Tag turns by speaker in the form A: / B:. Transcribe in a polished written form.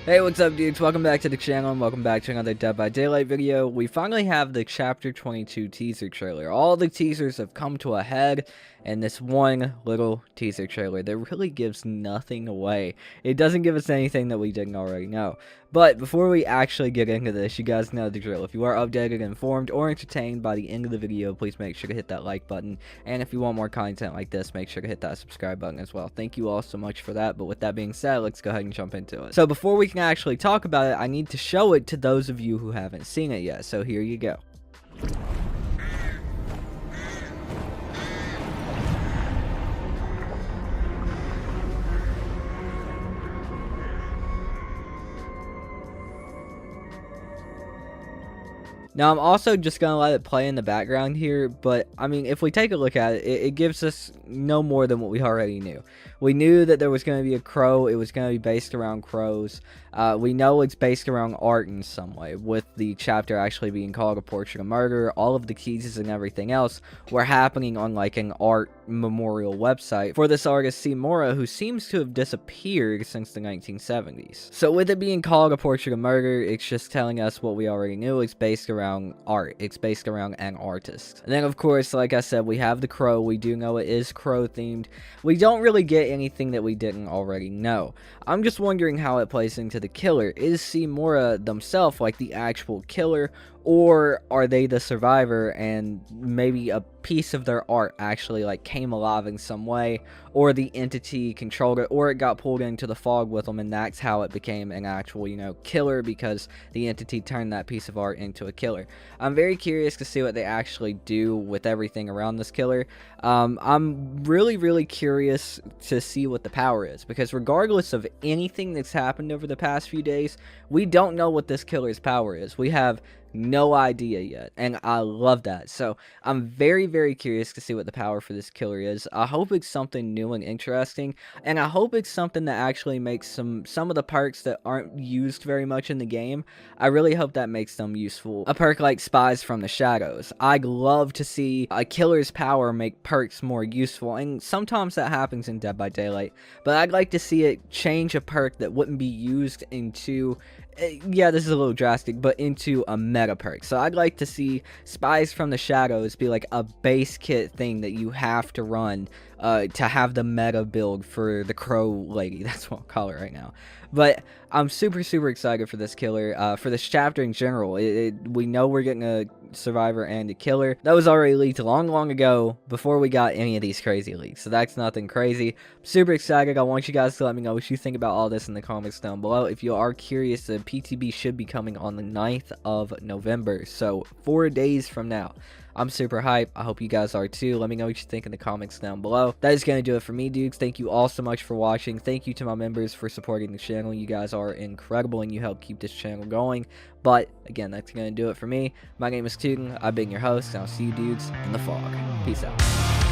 A: Hey, what's up, dudes? Welcome back to the channel and welcome back to another Dead by Daylight video. We finally have the Chapter 22 teaser trailer. All the teasers have come to a head, and this one little teaser trailer that really gives nothing away. It doesn't give us anything that we didn't already know. But before we actually get into this, you guys know the drill. If you are updated, informed, or entertained by the end of the video, please make sure to hit that like button. And if you want more content like this, make sure to hit that subscribe button as well. Thank you all so much for that. But with that being said, let's go ahead and jump into it. So before we can actually talk about it, I need to show it to those of you who haven't seen it yet. So here you go. Now, I'm also just going to let it play in the background here, but, I mean, if we take a look at it, it gives us no more than what we already knew. We knew that there was going to be a crow, it was going to be based around crows. We know it's based around art in some way, with the chapter actually being called A Portrait of Murder. All of the teases and everything else were happening on, like, an art memorial website for this artist, Seymour, who seems to have disappeared since the 1970s. So with it being called A Portrait of Murder, it's just telling us what we already knew. It's based around art. It's based around an artist. And then, of course, like I said, we have the crow. We do know it is crow themed. We don't really get anything that we didn't already know. I'm just wondering how it plays into the killer. Is Seymour themselves like the actual killer, or are they the survivor and maybe a piece of their art actually like came alive in some way, or the entity controlled it, or it got pulled into the fog with them and that's how it became an actual, you know, killer, because the entity turned that piece of art into a killer. I'm very curious to see what they actually do with everything around this killer. I'm really curious to see what the power is, because regardless of anything that's happened over the past few days, we don't know what this killer's power is. We have no idea yet, and I love that. So I'm very curious to see what the power for this killer is. I hope it's something new and interesting, and I hope it's something that actually makes some of the perks that aren't used very much in the game. I really hope that makes them useful. A perk like Spies from the Shadows. I'd love to see a killer's power make perks more useful, and sometimes that happens in Dead by Daylight, but I'd like to see it change a perk that wouldn't be used into, yeah, this is a little drastic, but into a meta perk. So I'd like to see Spies from the Shadows be like a base kit thing that you have to run to have the meta build for the crow lady. That's what I'll call it right now. But I'm super excited for this killer, for this chapter in general. We know we're getting a survivor and a killer. That was already leaked long ago, before we got any of these crazy leaks, so that's nothing crazy. I'm super excited. I want you guys to let me know what you think about all this in the comments down below. If you are curious, the PTB should be coming on the 9th of November, so 4 days from now. I'm super hyped. I hope you guys are too. Let me know what you think in the comments down below. That is going to do it for me, dudes. Thank you all so much for watching. Thank you to my members for supporting the channel. You guys are incredible and you help keep this channel going. But again, that's going to do it for me. My name is Tainted. I've been your host, and I'll see you dudes in the fog. Peace out.